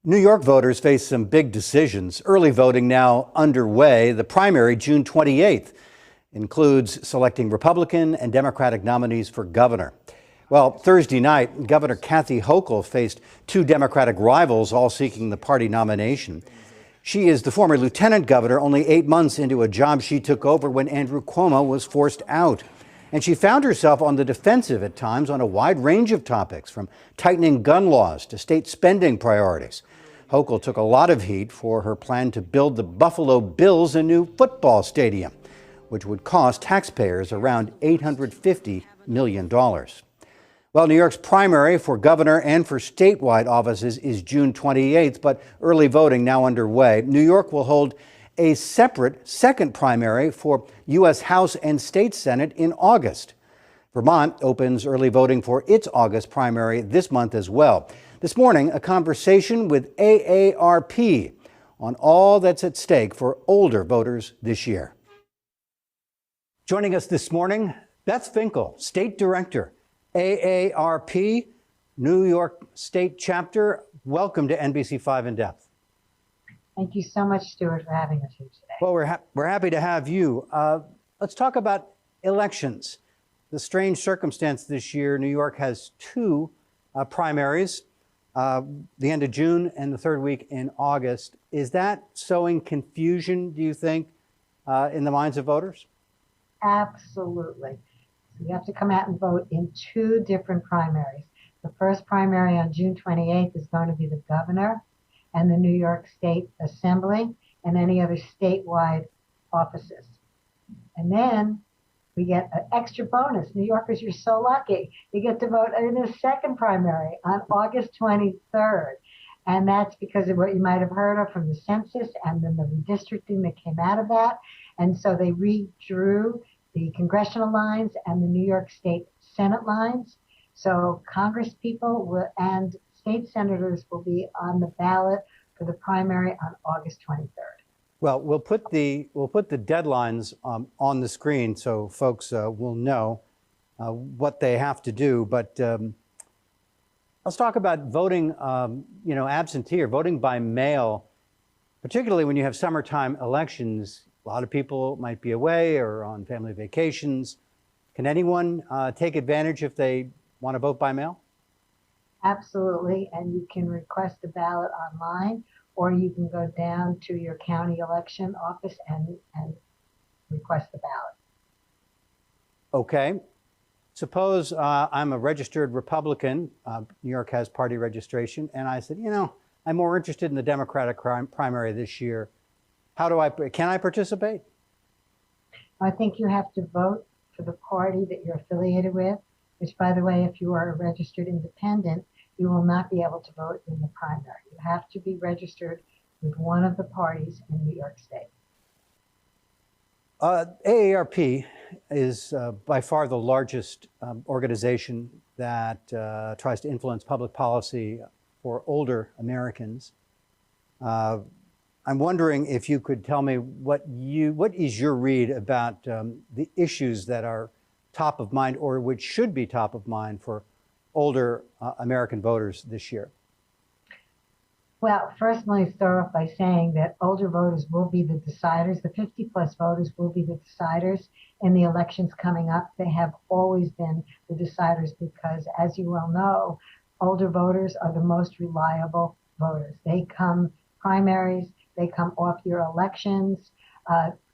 New York voters face some big decisions. Early voting now underway. The primary, June 28th, includes selecting Republican and Democratic nominees for governor. Well, Thursday night, Governor Kathy Hochul faced two Democratic rivals, all seeking the party nomination. She is the former lieutenant governor, only 8 months into a job she took over when Andrew Cuomo was forced out. And she found herself on the defensive at times on a wide range of topics, from tightening gun laws to state spending priorities. Hochul took a lot of heat for her plan to build the Buffalo Bills a new football stadium, which would cost taxpayers around $850 million. Well, New York's primary for governor and for statewide offices is June 28th, but early voting now underway. New York will hold a separate second primary for U.S. House and State Senate in August. Vermont opens early voting for its August primary this month as well. This morning, a conversation with AARP on all that's at stake for older voters this year. Joining us this morning, Beth Finkel, State Director, AARP, New York State Chapter. Welcome to NBC5 In Depth. Thank you so much, Stuart, for having us here today. Well, we're happy to have you. Let's talk about elections. The strange circumstance this year, New York has two primaries, the end of June and the third week in August. Is that sowing confusion, do you think, in the minds of voters? Absolutely. So you have to come out and vote in two different primaries. The first primary on June 28th is going to be the governor and the New York State Assembly and any other statewide offices. And then we get an extra bonus. New Yorkers, you're so lucky. You get to vote in the second primary on August 23rd. And that's because of what you might have heard of from the census and then the redistricting that came out of that. And so they redrew the congressional lines and the New York State Senate lines. So Congress people and state senators will be on the ballot for the primary on August 23rd. Well, we'll put the deadlines on the screen so folks will know what they have to do. But let's talk about voting, absentee or voting by mail, particularly when you have summertime elections. A lot of people might be away or on family vacations. Can anyone take advantage if they want to vote by mail? Absolutely, and you can request a ballot online, or you can go down to your county election office and request the ballot. Okay. Suppose I'm a registered Republican. New York has party registration, and I said, I'm more interested in the Democratic primary this year. Can I participate? I think you have to vote for the party that you're affiliated with, which, by the way, if you are a registered independent, you will not be able to vote in the primary. You have to be registered with one of the parties in New York State. AARP is by far the largest organization that tries to influence public policy for older Americans. I'm wondering if you could tell me what is your read about the issues that are top of mind, or which should be top of mind for older American voters this year? Well, first, let me start off by saying that older voters will be the deciders. The 50-plus voters will be the deciders in the elections coming up. They have always been the deciders because, as you well know, older voters are the most reliable voters. They come primaries, they come off-year elections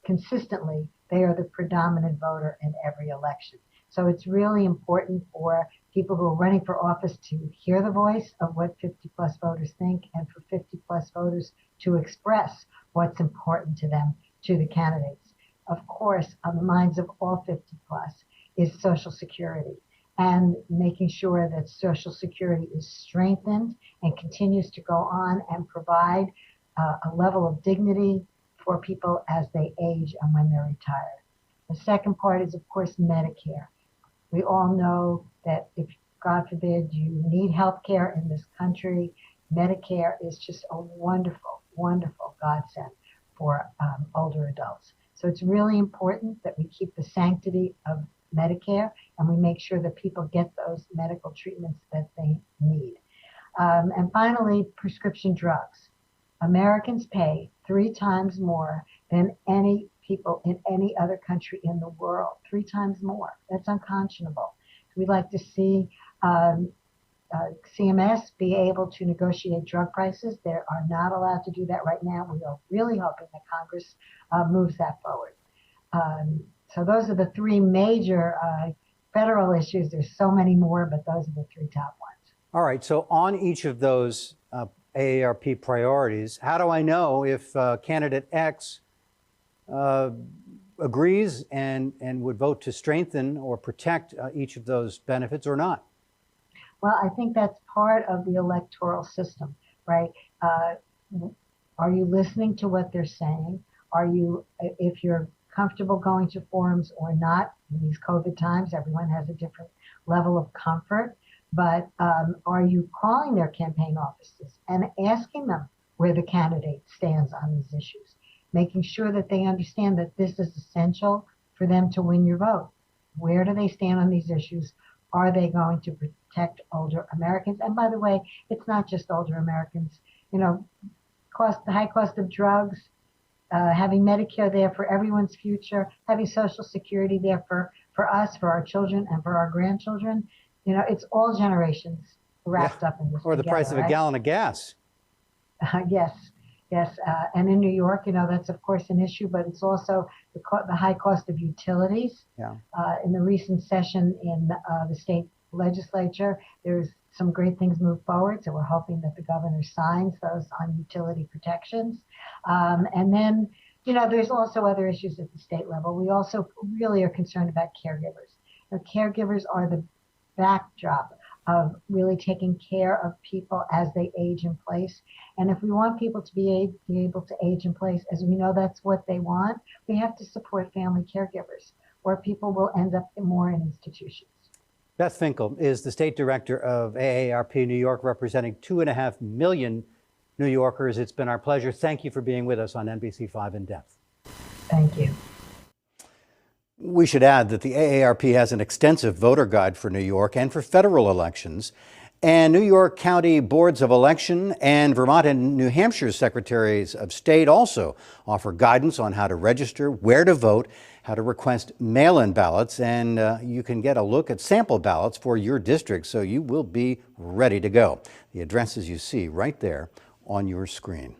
consistently. They are the predominant voter in every election. So it's really important for people who are running for office to hear the voice of what 50-plus voters think, and for 50-plus voters to express what's important to them, to the candidates. Of course, on the minds of all 50-plus is Social Security, and making sure that Social Security is strengthened and continues to go on and provide a level of dignity for people as they age and when they're retired. The second part is, of course, Medicare. We all know that if, God forbid, you need health care in this country, Medicare is just a wonderful, wonderful godsend for older adults. So it's really important that we keep the sanctity of Medicare and we make sure that people get those medical treatments that they need. And finally, prescription drugs. Americans pay 3 times more than any people in any other country in the world. 3 times more. That's unconscionable. We'd like to see CMS be able to negotiate drug prices. They are not allowed to do that right now. We are really hoping that Congress moves that forward. So those are the 3 major federal issues. There's so many more, but those are the 3 top ones. All right, so on each of those AARP priorities, how do I know if candidate X agrees and would vote to strengthen or protect each of those benefits or not? Well, I think that's part of the electoral system, right? Are you listening to what they're saying? Are you, if you're comfortable going to forums or not, in these COVID times, everyone has a different level of comfort, but are you calling their campaign offices and asking them where the candidate stands on these issues, making sure that they understand that this is essential for them to win your vote? Where do they stand on these issues? Are they going to protect older Americans? And by the way, it's not just older Americans. You know, the high cost of drugs, having Medicare there for everyone's future, having Social Security there for us, for our children, and for our grandchildren. You know, it's all generations wrapped up in this. Or the price of a gallon of gas. Yes. And in New York, you know, that's of course an issue, but it's also the high cost of utilities. Yeah. In the recent session in the state legislature, there's some great things moved forward. So we're hoping that the governor signs those on utility protections. And then, you know, there's also other issues at the state level. We also really are concerned about caregivers. You know, caregivers are the backdrop of really taking care of people as they age in place. And if we want people to be able to age in place, as we know that's what they want, we have to support family caregivers, or people will end up more in institutions. Beth Finkel is the state director of AARP New York, representing 2.5 million New Yorkers. It's been our pleasure. Thank you for being with us on NBC5 In Depth. Thank you. We should add that the AARP has an extensive voter guide for New York and for federal elections. And New York County Boards of Election and Vermont and New Hampshire Secretaries of State also offer guidance on how to register, where to vote, how to request mail-in ballots, and you can get a look at sample ballots for your district so you will be ready to go. The addresses you see right there on your screen.